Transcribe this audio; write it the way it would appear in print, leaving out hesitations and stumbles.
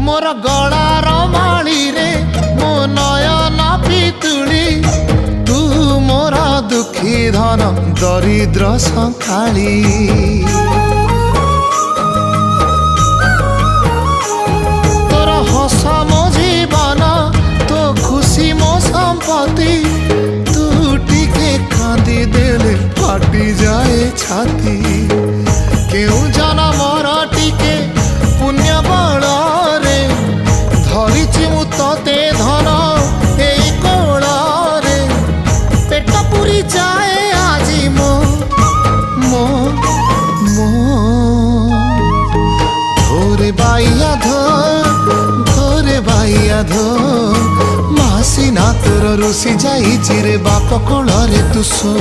मोर गलार माली रे मो नयन पितुली तू मोर दुखी धन दरिद्र संकाली तोर हस मो जीवन तो खुशी मो संपत्ति तू टिके कांदी देले फाटी जाए छाती केउ जनमर टिके पुण्य बल रे धरिछि मु तते धन एई कोल रे पेट पुरी जाए आजी मो मो मो धोरे बाइया धोरे बाइया धो मासी ना तोर रुसी जाई रे बाप कोल रे तू सो।